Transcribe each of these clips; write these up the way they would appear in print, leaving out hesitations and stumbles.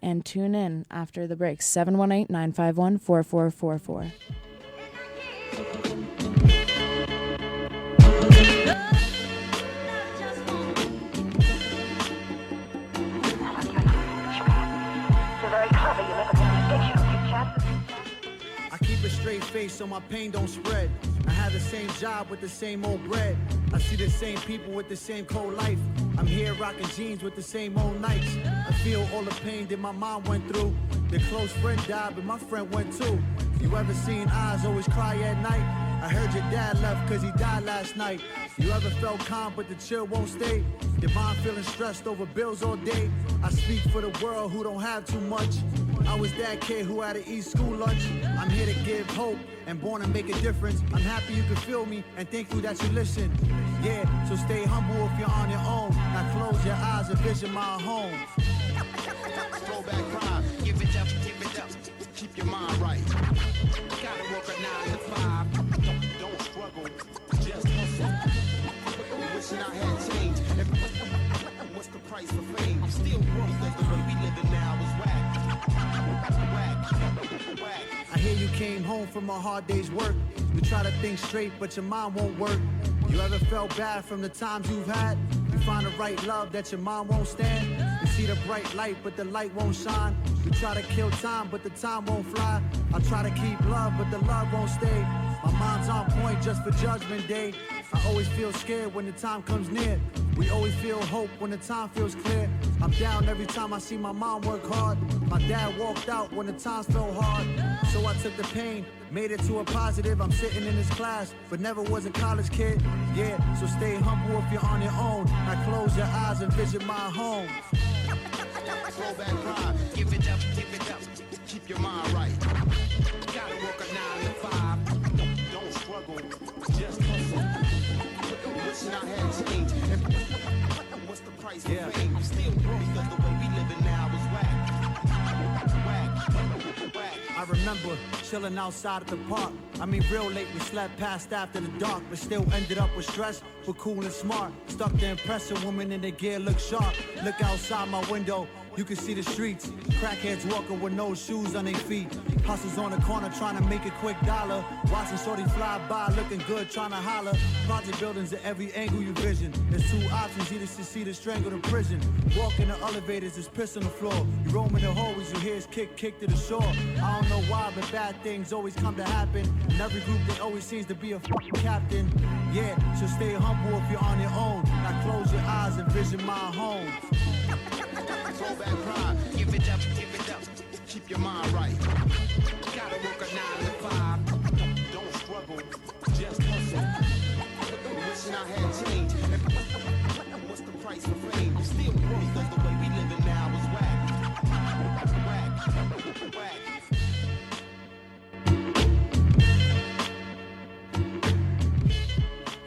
and tune in after the break. 718-951-4444. I keep a straight face so my pain don't spread. I have the same job with the same old bread. I see the same people with the same cold life. I'm here rocking jeans with the same old nights. I feel all the pain that my mom went through. The close friend died, but my friend went too. You ever seen eyes always cry at night? I heard your dad left cause he died last night. You ever felt calm but the chill won't stay? Your mind feeling stressed over bills all day? I speak for the world who don't have too much. I was that kid who had to eat school lunch. I'm here to give hope and born to make a difference. I'm happy you can feel me and thankful that you listen. Yeah, so stay humble if you're on your own. Now close your eyes and vision my home. Throwback prime, give it up, keep your mind right. Gotta work a 9 to 5. Don't struggle, just hustle. Wishing I had change. What's the price for fame? I'm still broke because the way we living now is whack. I hear you came home from a hard day's work. You try to think straight, but your mind won't work. You ever felt bad from the times you've had? You find the right love that your mind won't stand. You see the bright light, but the light won't shine. You try to kill time, but the time won't fly. I try to keep love, but the love won't stay. My mind's on point just for Judgment Day. I always feel scared when the time comes near. We always feel hope when the time feels clear. I'm down every time I see my mom work hard. My dad walked out when the times felt hard. So I took the pain, made it to a positive. I'm sitting in this class, but never was a college kid. Yeah, so stay humble if you're on your own. Now close your eyes and visit my home. Throwback prime, give it up, keep your mind right. Gotta work a 9 to 5. Don't struggle, just hustle. Wishing I had change. What's the price for fame? I'm still broke because the way we living now is whack. I remember chilling outside at the park. I mean real late, we slept past after the dark, but still ended up with stress, but cool and smart. Stuck to impress a woman and their gear look sharp. Look outside my window, you can see the streets. Crackheads walking with no shoes on their feet. Hustles on the corner trying to make a quick dollar. Watching shorty fly by, looking good, trying to holler. Project buildings at every angle you vision. There's two options, either succeed or strangle to prison. Walk in the elevators, there's piss on the floor. You roam in the hallways, you hear his kick to the shore. I don't know why, but bad things always come to happen. In every group, there always seems to be a fucking captain. Yeah, so stay humble if you're on your own. Now close your eyes and vision my home. Throwback prime, give it up, keep your mind right. Gotta work a 9 to 5. Don't struggle, just hustle. Wishing I had change. What's the price for fame? I'm still broke because the way we living now is whack.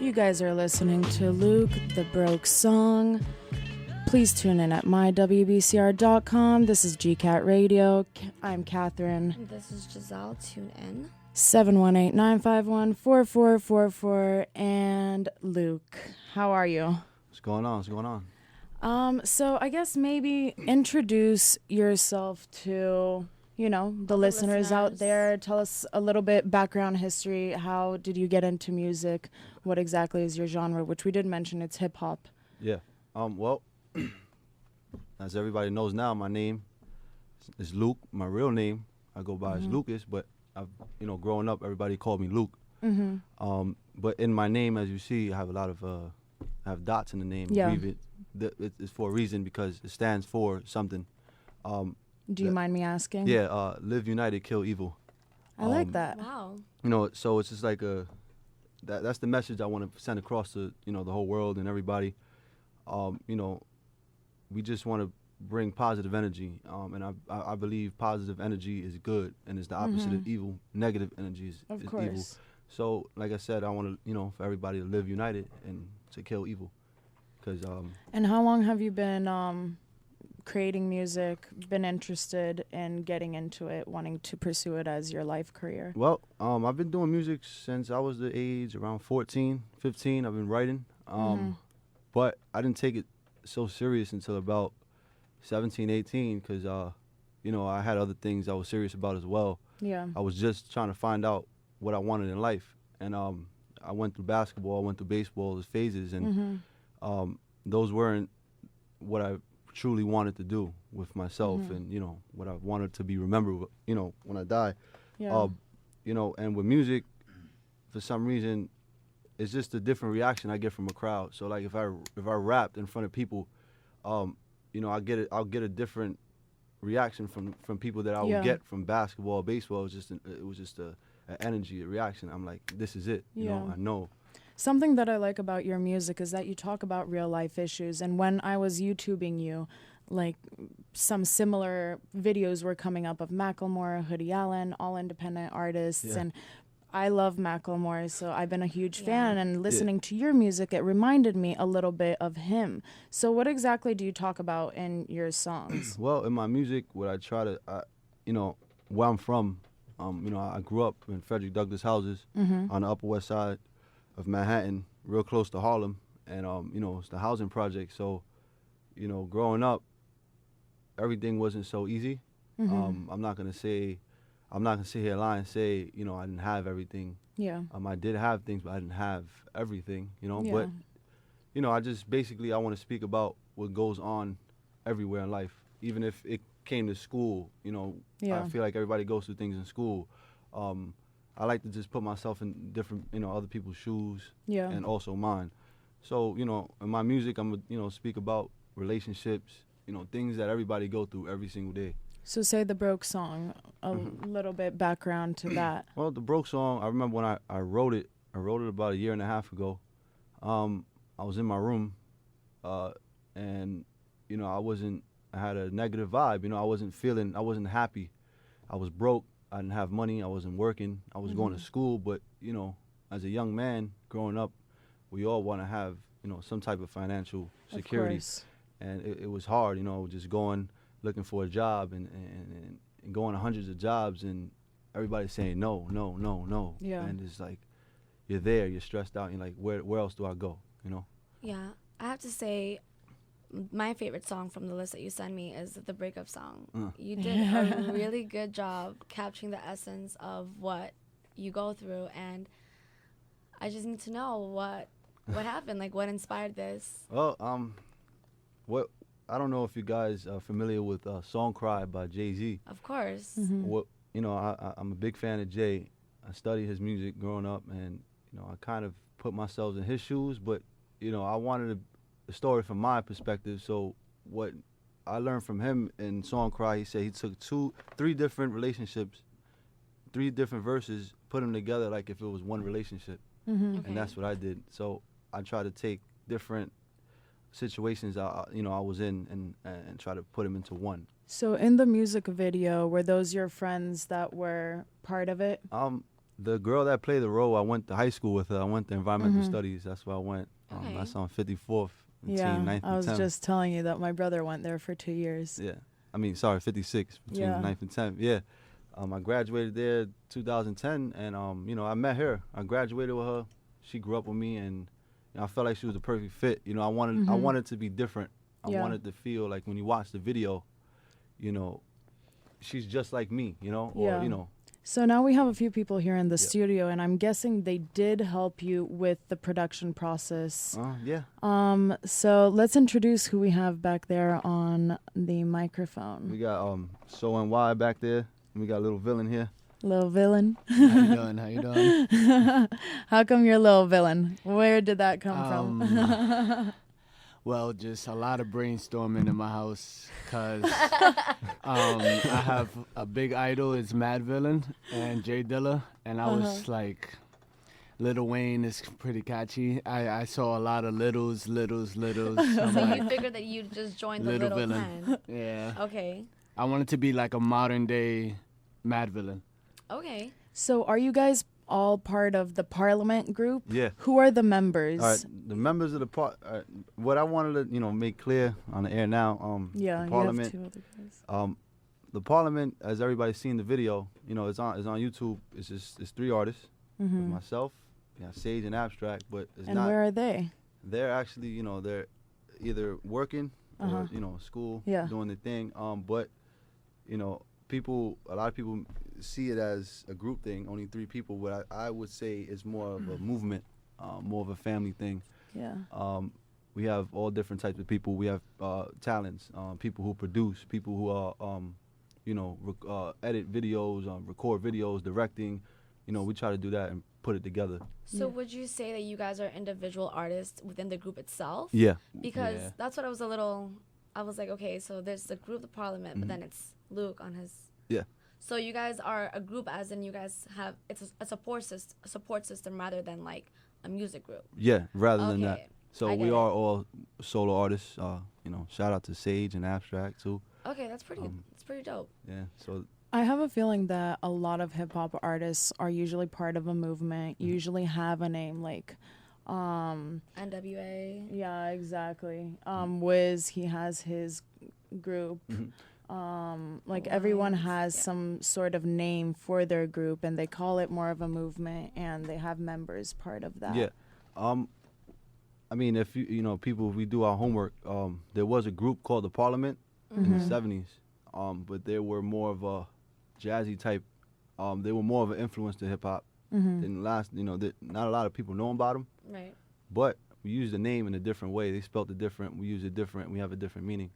You guys are listening to Luke, the Broke Song. Please tune in at mywbcr.com. This is GKAT Radio. I'm Katherine. And this is Giselle. Tune in. 718-951-4444. And Luke, how are you? What's going on? So I guess maybe introduce yourself to, the listeners out there. Tell us a little bit background history. How did you get into music? What exactly is your genre? Which we did mention, it's hip hop. Yeah. Well, as everybody knows now, my name is Luke. My real name, I go by as Lucas, but I've, growing up, everybody called me Luke. Mm-hmm. But in my name, as you see, I have a lot of, I have dots in the name. Yeah. It's for a reason because it stands for something. Do you mind me asking? Yeah, live united, kill evil. I like that. Wow. So it's just like that's the message I want to send across to, the whole world and everybody. We just want to bring positive energy, and I believe positive energy is good, and it's the opposite of evil. Negative energy is evil. So, like I said, I want to, for everybody to live united and to kill evil. And how long have you been creating music, been interested in getting into it, wanting to pursue it as your life career? Well, I've been doing music since I was the age around 14, 15. I've been writing, but I didn't take it so serious until about 17, 18, because you know, I had other things I was serious about as well. Yeah. I was just trying to find out what I wanted in life. And I went through basketball, I went through baseball, those phases, and those weren't what I truly wanted to do with myself and, you know, what I wanted to be remembered, you know, when I die. Yeah. You know, and with music, for some reason, it's just a different reaction I get from a crowd. So like if I rapped in front of people, you know, I'll get a different reaction from people that I would get from basketball, baseball. It was just an energy, a reaction. I'm like, this is it. You know, I know. Something that I like about your music is that you talk about real life issues. And when I was YouTubing you, like some similar videos were coming up of Macklemore, Hoodie Allen, all independent artists. And I love Macklemore, so I've been a huge fan. And listening to your music, it reminded me a little bit of him. So what exactly do you talk about in your songs? Well, in my music, what I try to, you know, where I'm from, you know, I grew up in Frederick Douglass houses on the Upper West Side of Manhattan, real close to Harlem, and you know, it's the housing project. So, you know, growing up, everything wasn't so easy. I'm not gonna sit here and lie and say, you know, I didn't have everything. Yeah. I did have things, but I didn't have everything. You know, but you know, I want to speak about what goes on everywhere in life, even if it came to school. You know, I feel like everybody goes through things in school. I like to just put myself in different, you know, other people's shoes and also mine. So, you know, in my music, I'm, you know, speak about relationships, you know, things that everybody go through every single day. So say the Broke song, a little bit background to that. Well, the Broke song, I remember when I wrote it about a year and a half ago. I was in my room, and, you know, I had a negative vibe, you know, I wasn't happy. I was broke. I didn't have money. I wasn't working. I was going to school, but, you know, as a young man growing up, we all want to have, you know, some type of financial security. Of course. And it was hard, you know, just looking for a job and going to hundreds of jobs and everybody's saying no. Yeah. And it's like, you're there, you're stressed out, and you're like, where else do I go, you know? Yeah, I have to say, my favorite song from the list that you sent me is the breakup song. You did a really good job capturing the essence of what you go through, and I just need to know what happened, like what inspired this. Well, I don't know if you guys are familiar with "Song Cry" by Jay-Z. Of course. What, you know, I'm a big fan of Jay. I studied his music growing up, and you know, I kind of put myself in his shoes, but you know, I wanted a story from my perspective. So what I learned from him in Song Cry, he said he took 3 different relationships, 3 different verses, put them together like if it was one relationship. Okay. And that's what I did. So I try to take different situations I was in and try to put them into one. So in the music video, were those your friends that were part of it? The girl that played the role, I went to high school with her. I went to environmental studies. That's where I went. Okay. That's on 54th. Yeah, between 9th I was and 10th. just telling you that my brother went there for 2 years. Yeah. 56 between 9th and 10th. Yeah. I graduated there 2010, and you know, I met her. I graduated with her. She grew up with me, and you know, I felt like she was the perfect fit. You know, I wanted to be different. I wanted to feel like when you watch the video, you know, she's just like me, you know, or you know. So now we have a few people here in the studio, and I'm guessing they did help you with the production process. Yeah. So let's introduce who we have back there on the microphone. We got So NY back there. And we got Little Villain here. Little Villain. How you doing? How come you're Little Villain? Where did that come from? Well, just a lot of brainstorming in my house because I have a big idol, it's Mad Villain and Jay Dilla, and I was like, Lil Wayne is pretty catchy. I saw a lot of littles. So like, you figured that you'd just join the Little little Villain. clan. Yeah. Okay. I wanted to be like a modern day Mad Villain. Okay. So are you guys all part of the Parliament group? Yeah. Who are the members? All right, the members of the what I wanted to, make clear on the air now, Yeah, the Parliament, you have 2 other guys. The Parliament, as everybody's seen the video, it's on YouTube. It's 3 artists, with myself, Sage and Abstract, but it's And not. where are they? They're actually, they're either working or school, Yeah. doing the thing. But you know, a lot of people see it as a group thing, only 3 people, but I would say it's more of a movement, more of a family thing. Yeah. We have all different types of people. We have talents, people who produce, people who are, you know, edit videos, record videos, directing. You know, we try to do that and put it together. So would you say that you guys are individual artists within the group itself? Yeah. Because Yeah. that's what I was like, okay, so there's the group, the Parliament, but then it's Luke on his. Yeah. So you guys are a group, as in you guys have it's a support system rather than like a music group. Yeah, rather than that. Okay, So I we get are it. all solo artists. You know, shout out to Sage and Abstract too. Okay, that's pretty. It's pretty dope. Yeah. So I have a feeling that a lot of hip hop artists are usually part of a movement, usually have a name like NWA. yeah, exactly. Wiz, he has his group. Like everyone has some sort of name for their group and they call it more of a movement and they have members part of that. yeah. I mean, if you know, people, if we do our homework, there was a group called the Parliament in the 70s, but they were more of a jazzy type. They were more of an influence to hip hop. Didn't last, you know, not a lot of people know about them, Right. but we use the name in a different way. They spelt it different. We use it different. We have a different meaning.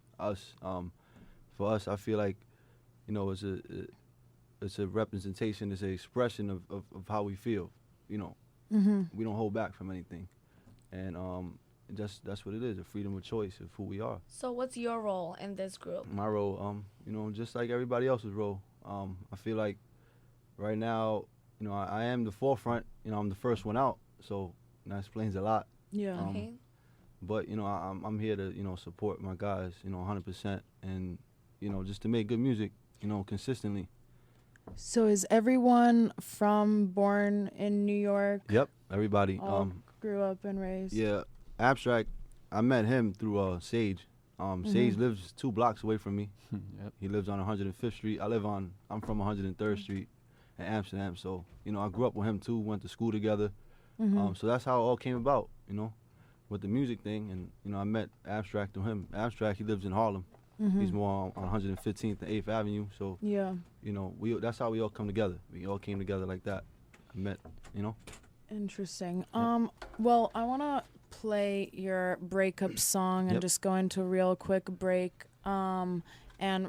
For us, I feel like, you know, it's a representation. It's an expression of how we feel. You know, we don't hold back from anything, and that's what it is—a freedom of choice of who we are. So what's your role in this group? My role, you know, just like everybody else's role. I feel like right now, you know, I am the forefront. You know, I'm the first one out, so that explains a lot. Yeah. Okay. But you know, I'm here to, you know, support my guys, you know, 100%, and you know, just to make good music, you know, consistently. So is everyone born in New York? Yep, everybody. All grew up and raised? Yeah, Abstract. I met him through Sage. Sage lives 2 blocks away from me. Yep. He lives on 105th Street. I'm from 103rd Street in Amsterdam. So, you know, I grew up with him too, went to school together. So that's how it all came about, you know, with the music thing. And, you know, I met Abstract through him. Abstract, he lives in Harlem. He's more on 115th and 8th Avenue. So, Yeah. you know, that's how we all come together. We all came together like that. I met, you know. Interesting. Well, I want to play your breakup song and Yep. just go into a real quick break. And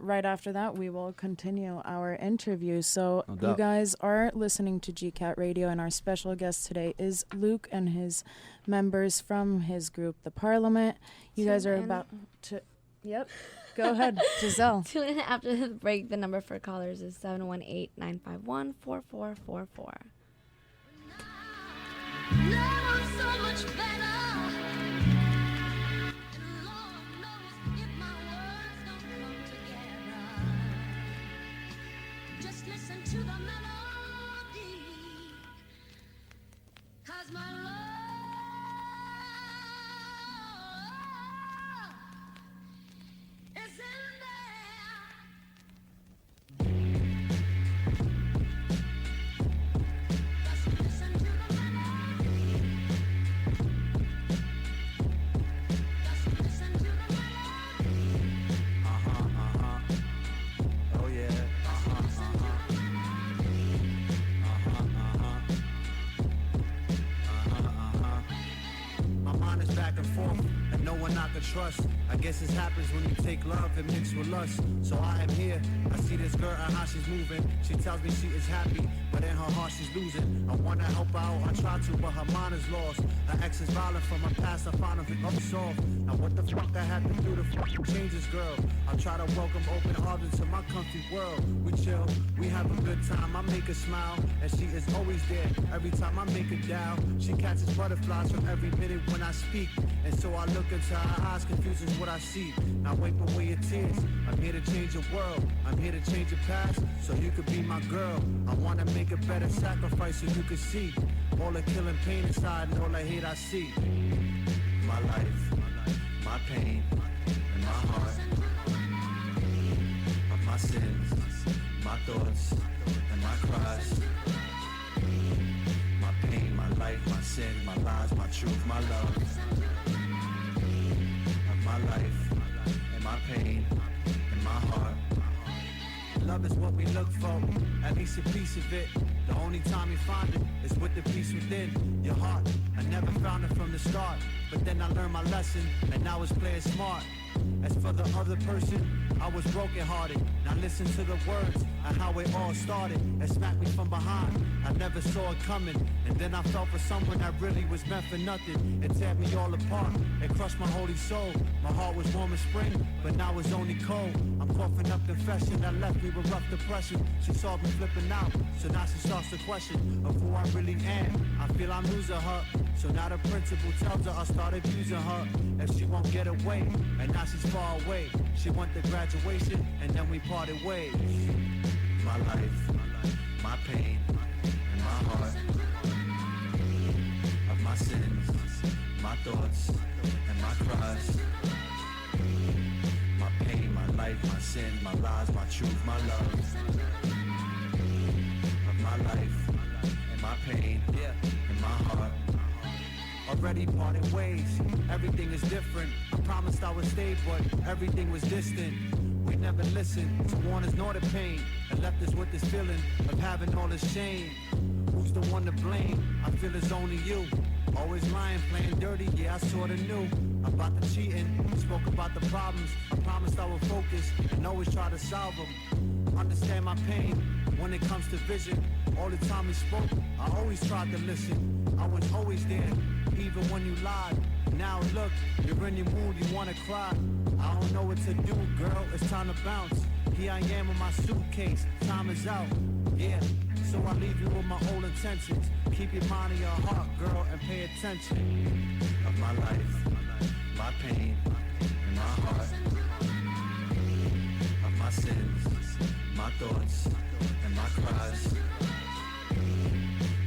right after that, we will continue our interview. So No you doubt. guys are listening to GKAT Radio, and our special guest today is Luke and his members from his group, The Parliament. You guys are Tune in. about to... Yep. Go ahead, Giselle. Tune in after the break. The number for callers is 718-951-4444. Just listen to the melody, 'cause my love is in there. Just listen to the melody. Just listen to the melody. Oh yeah. My mind is back and forth, and no one I can trust. I guess this happens when you take love and mix with lust. So I am here. I see this girl and how she's moving. She tells me she is happy, but in her heart she's losing. I wanna help her out, I try to, but her mind is lost. Her ex is violent from her past, I found her unsolved. Now what the fuck I have to do to fucking change this girl? I try to welcome open arms into my comfy world. We chill, we have a good time, I make her smile, and she is always there. Every time I make her down, she catches butterflies from every minute when I speak. And so I look into her eyes, confuses what I see. Now wipe away your tears, I'm here to change your world. I'm here to change your past, so you could be my girl. I wanna make a better sacrifice so you could see all the killing pain inside and all the hate I see. My life, my pain, and my heart. Of my sins, my thoughts, and my cries. My pain, my life, my sin, my lies, my truth, my love. Of my life, and my pain, and my heart. Love is what we look for, at least a piece of it. The only time you find it is with the peace within your heart. I never found it from the start, but then I learned my lesson, and now it's play it smart. As for the other person, I was brokenhearted. Now listen to the words and how it all started. It smacked me from behind, I never saw it coming. And then I fell for someone that really was meant for nothing. It tear me all apart, it crushed my holy soul. My heart was warm as spring, but now it's only cold. I'm coughing up confession that left me with rough depression. She saw me flipping out, so now she starts to question of who I really am. I feel I'm losing her, so now the principal tells her I started abusing her. If she won't get away, and now she's far away. She went to graduation, and then we parted ways. My life, my pain, and my heart. Of my sins, my thoughts, and my cries. My pain, my life, my sin, my lies, my truth, my love. Of my life, and my pain, and my heart. Already parted ways, everything is different. I promised I would stay, but everything was distant. We never listened to warn us nor the pain, and left us with this feeling of having all this shame. Who's the one to blame? I feel it's only you. Always lying, playing dirty, yeah, I sorta knew about the cheating, spoke about the problems. I promised I would focus and always try to solve them. Understand my pain when it comes to vision. All the time we spoke, I always tried to listen. I was always there, even when you lied. Now look, you're in your mood, you wanna cry. I don't know what to do, girl, it's time to bounce. Here I am with my suitcase, time is out. Yeah, so I leave you with my old intentions. Keep your mind in your heart, girl, and pay attention. Of my life, my pain, and my heart. Of my sins, my thoughts, and my cries.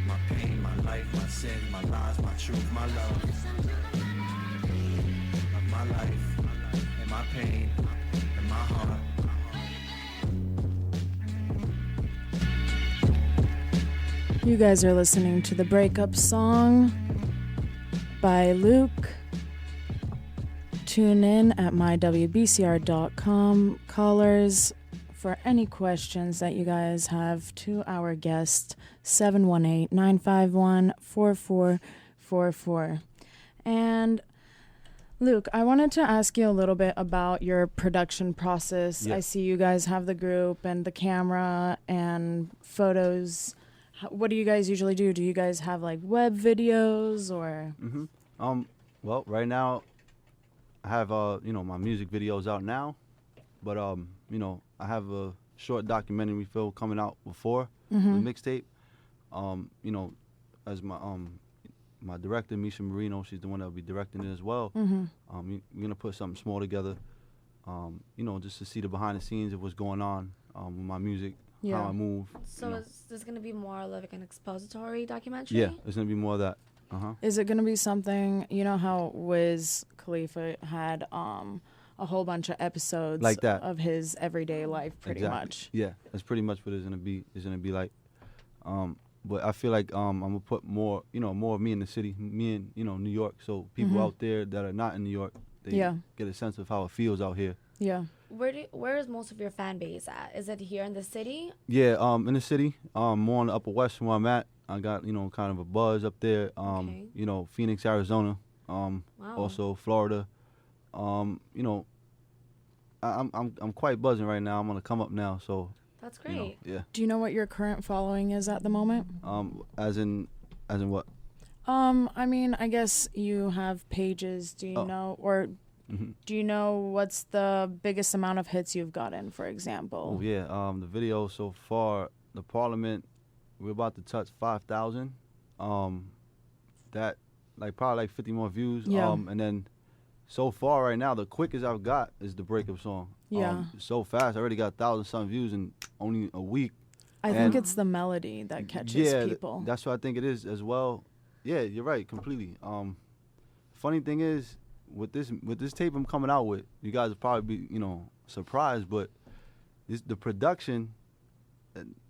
My pain, my life, my sin, my lies, my truth, my love. Of my life, and my pain, and my heart. You guys are listening to the breakup song by L.U.K.E. Tune in at mywbcr.com. Callers, for any questions that you guys have to our guest, 718-951-4444. And Luke, I wanted to ask you a little bit about your production process. Yeah. I see you guys have the group and the camera and photos. What do you guys usually do? Do you guys have like web videos or? Well, right now, I have my music videos out now, but I have a short documentary film coming out before the mixtape. As my director Misha Marino, she's the one that'll be directing it as well. We're gonna put something small together, just to see the behind the scenes of what's going on with my music. Yeah. How I move. So is this going to be more like an expository documentary? Yeah, it's gonna be more of that. Is it going to be something, you know how Wiz Khalifa had a whole bunch of episodes Like that. of his everyday life pretty Exactly. much? Yeah, that's pretty much what it's gonna be. It's gonna be like, but I feel like I'm gonna put more, more of me in the city, me in New York, so people out there that are not in New York, they get a sense of how it feels out here. Yeah. Where is most of your fan base at? Is it here in the city? Yeah, in the city, more on the Upper West where I'm at. I got kind of a buzz up there. Okay. Phoenix, Arizona, Wow. also Florida. I'm quite buzzing right now. I'm gonna come up now, so That's great. yeah. Do you know what your current following is at the moment? As in what? I mean, I guess you have pages. Do you know, or do you know what's the biggest amount of hits you've gotten, for example? Oh yeah, the video so far, the Parliament, we're about to touch 5,000. That probably 50 more views. Yeah. And then so far right now, the quickest I've got is the breakup song. Yeah. So fast, I already got 1,000-some views in only a week. I think it's the melody that catches people. That's what I think it is as well. Yeah, you're right, completely. Funny thing is, with this tape I'm coming out with, you guys will probably be, surprised, but the production,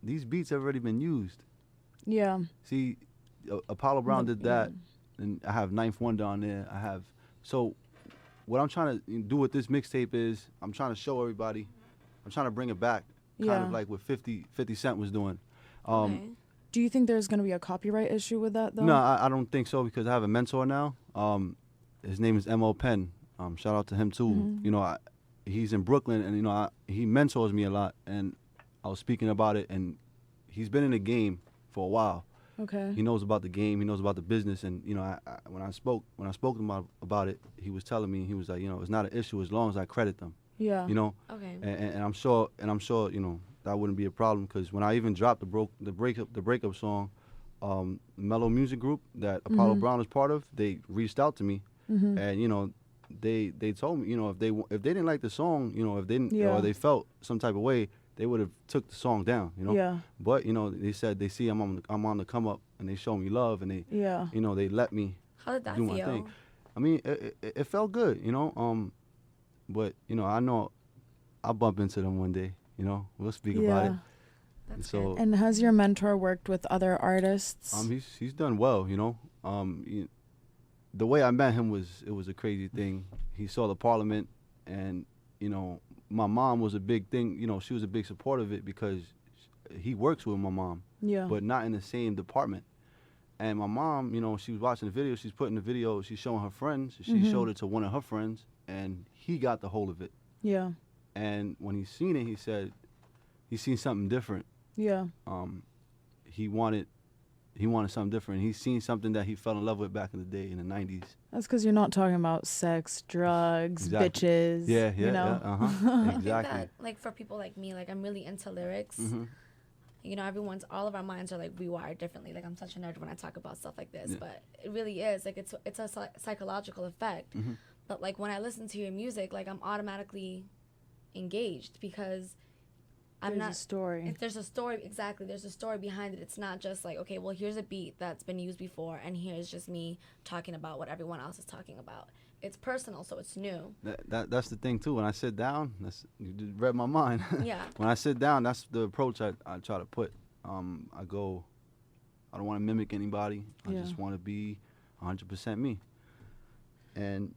these beats have already been used. Yeah. See, Apollo Brown did that, and I have Ninth Wonder on there. So what I'm trying to do with this mixtape is I'm trying to show everybody, I'm trying to bring it back kind Yeah. of like what 50 Cent was doing. Okay. Do you think there's going to be a copyright issue with that, though? No, I don't think so because I have a mentor now. His name is M.O. Penn. Shout out to him too. Mm-hmm. You know, he's in Brooklyn, and you know, he mentors me a lot. And I was speaking about it, and he's been in the game for a while. Okay. He knows about the game. He knows about the business. And you know, when I spoke to him about it, he was telling me, he was like, you know, it's not an issue as long as I credit them. Yeah. You know, Okay. and I'm sure, you know, that wouldn't be a problem because when I even dropped the breakup song, Mellow Music Group that Apollo Brown is part of, they reached out to me, and you know, they told me, you know, if they didn't like the song, you know, if they didn't, Yeah. or they felt some type of way, they would have took the song down, you know. Yeah. But you know, they said they see I'm on the come up, and they show me love, and they, Yeah. you know, they let me How did that do my feel? thing. I mean, it felt good, you know. But you know, I know I'll bump into them one day. You know, we'll speak about it. Yeah. That's So good. And has your mentor worked with other artists? he's done well, you know. The way I met him was a crazy thing. He saw the Parliament, and you know, my mom was a big thing. You know, she was a big support of it because he works with my mom, Yeah. but not in the same department. And my mom, you know, she was watching the video. She's putting the video. She's showing her friends. She showed it to one of her friends, and he got the hold of it. Yeah. And when he seen it, he said he seen something different. Yeah. He wanted something different. He seen something that he fell in love with back in the day in the 90s. That's because you're not talking about sex, drugs, Exactly. bitches. Yeah, You know? yeah, I think exactly. that, like, for people like me, like, I'm really into lyrics. Mm-hmm. You know, all of our minds are, like, rewired differently. Like, I'm such a nerd when I talk about stuff like this, Yeah. but it really is. Like, it's a psychological effect. Mm-hmm. But, like, when I listen to your music, like, I'm automatically engaged because I'm There's not... a story. If there's a story, exactly. There's a story behind it. It's not just like, okay, well, here's a beat that's been used before, and here's just me talking about what everyone else is talking about. It's personal, so it's new. That's the thing too. When I sit down, you just read my mind. Yeah. When I sit down, that's the approach I try to put. I don't want to mimic anybody. I Yeah. just want to be 100% me. And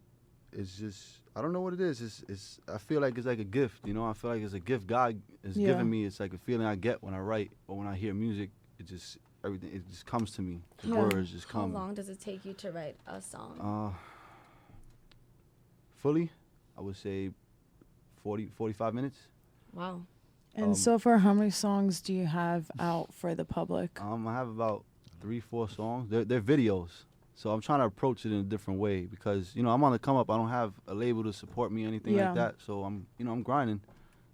it's just, I don't know what it is. I feel like it's like a gift, you know. I feel like it's a gift God is Yeah. giving me. It's like a feeling I get when I write or when I hear music. Everything just comes to me. The Yeah. words just How come. long does it take you to write a song? Fully, I would say 45 minutes. Wow. And so far, how many songs do you have out for the public? I have about 3-4 songs. They're videos. So I'm trying to approach it in a different way because, you know, I'm on the come up. I don't have a label to support me or anything Yeah. like that. So I'm grinding.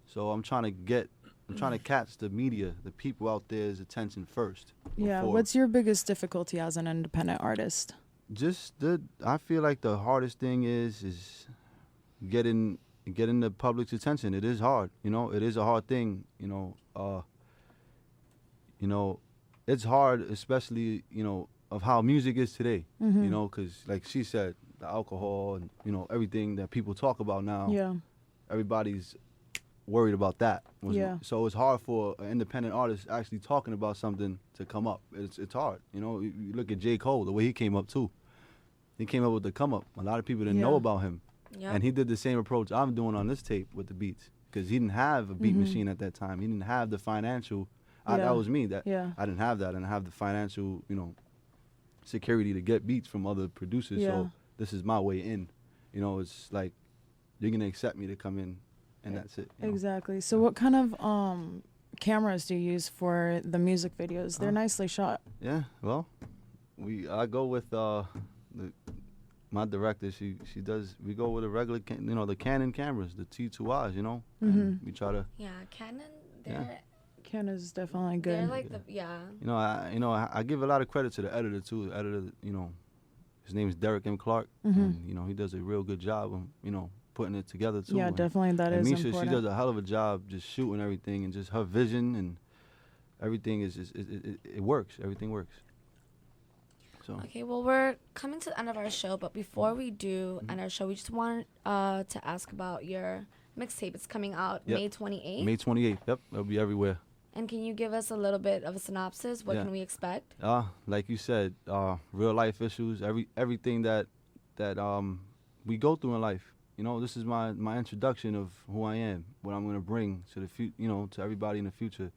So I'm trying to catch the media, the people out there's attention first. Yeah. before- What's your biggest difficulty as an independent artist? I feel like the hardest thing is getting the public's attention. It is hard, you know. It is a hard thing, you know. It's hard, especially, you know, of how music is today, you know, because like she said, the alcohol and, you know, everything that people talk about now, Yeah. everybody's worried about that. Yeah. So it's hard for an independent artist actually talking about something to come up. It's hard, you know. You look at J. Cole, the way he came up too. He came up with the come up. A lot of people didn't know Yeah. about him. Yeah. And he did the same approach I'm doing on this tape with the beats because he didn't have a beat machine at that time. He didn't have the financial. Yeah. That was me. Yeah. I didn't have that. I didn't have the financial, you know, security to get beats from other producers. Yeah. So this is my way in. You know, it's like you're gonna accept me to come in, and that's it. You know? Exactly. So what kind of cameras do you use for the music videos? They're nicely shot. Yeah. Well, I go with my director. She does. We go with a regular, the Canon cameras, the T2Is. You know, and we try to. Yeah, Canon, Yeah. Canon's definitely they're good. like I give a lot of credit to the editor too. The editor, you know, his name is Derek M. Clark, and you know he does a real good job of, you know, putting it together too. Yeah, And- definitely that and is Misha, important. she does a hell of a job just shooting everything, and just her vision and everything is just, it works. Everything works. So Okay, well, we're coming to the end of our show, but before we do end our show, we just want to ask about your mixtape. It's coming out Yep. May 28th. May 28th. Yep, it'll be everywhere. And can you give us a little bit of a synopsis? What Yeah. can we expect? Like you said, real life issues, everything that we go through in life. you know, this is my introduction of who I am, what I'm gonna bring to the you know, to everybody in the future.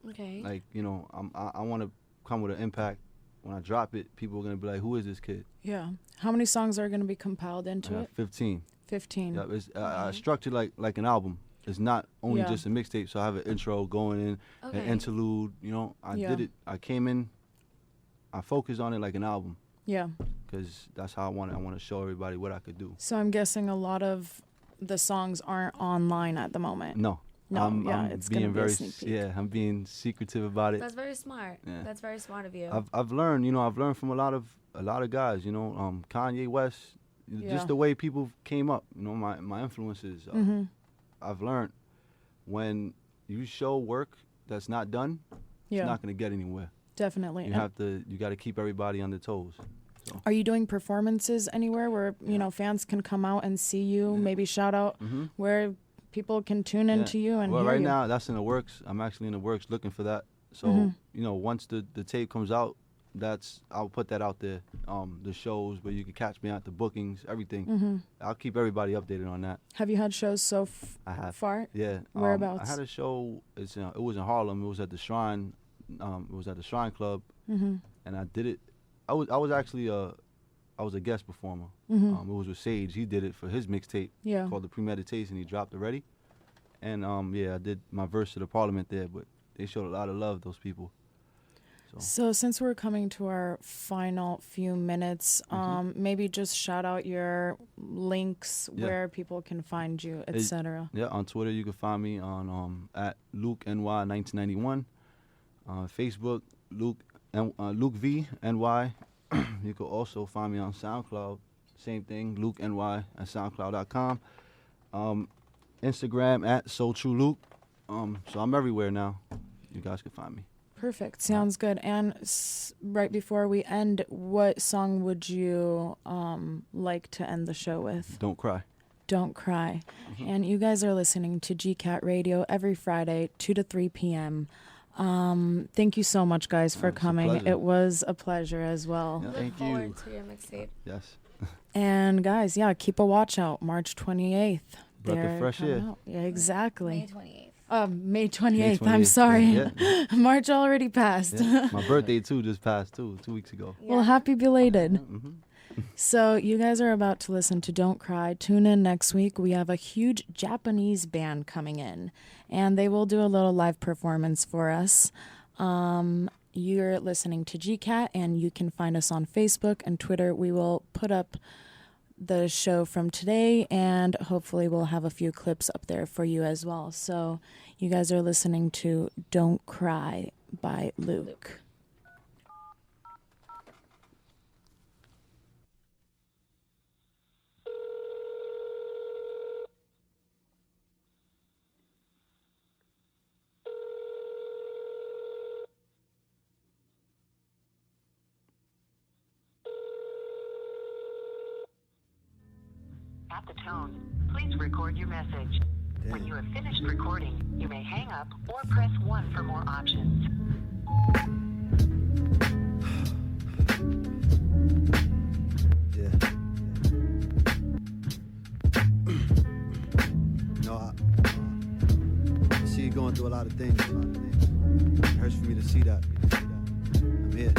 Okay. Like, you know, I want to come with an impact. When I drop it, people are gonna be like, "Who is this kid?" Yeah. How many songs are going to be compiled I into have it? 15. 15. Yeah, I structured like an album. It's not only Yeah. just a mixtape. So I have an intro going in, Okay. an interlude. You know, I did it. I came in. I focused on it like an album Yeah. because that's how I want it. I want to show everybody what I could do. So I'm guessing a lot of the songs aren't online at the moment. No. No, I'm it's being gonna be a very sneak peek. yeah. I'm being secretive about it. That's very smart. Yeah. That's very smart of you. I've learned, you know, I've learned from a lot of guys, you know, Kanye West, Yeah. just the way people came up, you know, my influences. Mm-hmm. I've learned when you show work that's not done, Yeah. it's not going to get anywhere. Definitely. You got to keep everybody on their toes. So. Are you doing performances anywhere where, you know, fans can come out and see you, maybe shout out where people can tune into you and well, hear right you? now that's in the works. I'm actually in the works looking for that. So, you know, once the tape comes out, I'll put that out there. The shows where you can catch me at, the bookings, everything. I'll keep everybody updated on that. Have you had shows so I have. far? Yeah. Whereabouts? I had a show. It was in Harlem. It was at the Shrine. It was at the Shrine Club, and I did it. I was actually I was a guest performer. It was with Sage. He did it for his mixtape Yeah. called The Premeditation. He dropped already, and yeah, I did my verse to the Parliament there. But they showed a lot of love. Those people. So since we're coming to our final few minutes, maybe just shout out your links where people can find you, etc. Yeah, on Twitter you can find me on at L.U.K.E 1991. Facebook L.U.K.E NY. You can also find me on SoundCloud. Same thing, L.U.K.E NY at SoundCloud.com. Instagram at SoTrueLuke. So I'm everywhere now. You guys can find me. Perfect. Sounds good. And right before we end, what song would you like to end the show with? Don't Cry. Don't Cry. And you guys are listening to GKAT Radio every Friday, 2 to 3 p.m. Thank you so much, guys, for coming. It was a pleasure as well. Yeah. Look Thank forward you. to your mixtape. Yes. And guys, keep a watch out. March 28th. Breath of They're fresh coming air. out. Yeah, exactly. May 28th. May 28th. May I'm 28th. sorry. Yeah. March already passed. Yeah. My birthday too just passed 2 weeks ago. Well, happy belated. So you guys are about to listen to Don't Cry. Tune in next week. We have a huge Japanese band coming in, and they will do a little live performance for us. You're listening to GKAT, and you can find us on Facebook and Twitter. We will put up the show from today, and hopefully we'll have a few clips up there for you as well. So you guys are listening to Don't Cry by Luke. At the tone, please record your message. When you have finished recording, you may hang up or press 1 for more options. Yeah. No, I see you going through a lot of things. It hurts for me to see that. I'm here.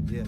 Yeah.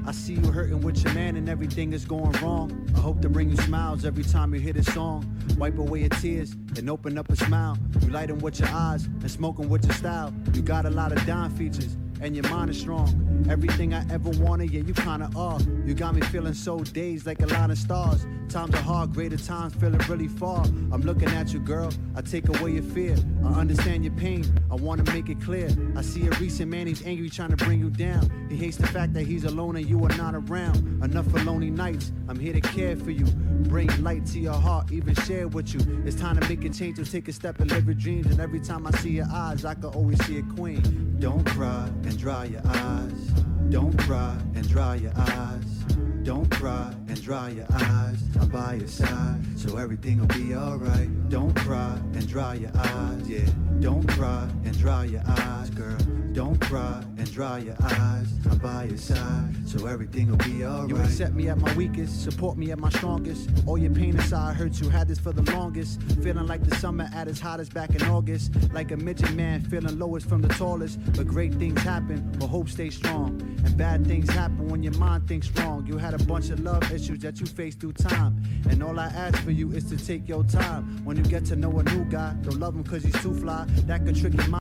I see you hurting with your man and everything is going wrong. I hope to bring you smiles every time you hear this song. Wipe away your tears and open up a smile. You light 'em with your eyes and smoking with your style. You got a lot of dime features and your mind is strong. Everything I ever wanted, yeah, you kinda are. You got me feeling so dazed like a line of stars. Times are hard, greater times feeling really far. I'm looking at you, girl, I take away your fear. I understand your pain, I wanna make it clear. I see a recent man, he's angry, trying to bring you down. He hates the fact that he's alone and you are not around. Enough for lonely nights, I'm here to care for you. Bring light to your heart, even share with you. It's time to make a change, so take a step and live your dreams. And every time I see your eyes, I can always see a queen. Don't cry and dry your eyes. Don't cry and dry your eyes. Don't cry and dry your eyes. I'm by your side, so everything will be alright. Don't cry and dry your eyes, yeah. Don't cry and dry your eyes, girl. Don't cry and dry your eyes. I'm by your side, so everything will be alright. You accept me at my weakest, support me at my strongest. All your pain inside hurts, you had this for the longest. Feeling like the summer at its hottest back in August. Like a midget man feeling lowest from the tallest. But great things happen, but hope stays strong. And bad things happen when your mind thinks wrong. You had a bunch of love issues that you faced through time. And all I ask for you is to take your time. When you get to know a new guy, don't love him cause he's too fly. That could trick your mind.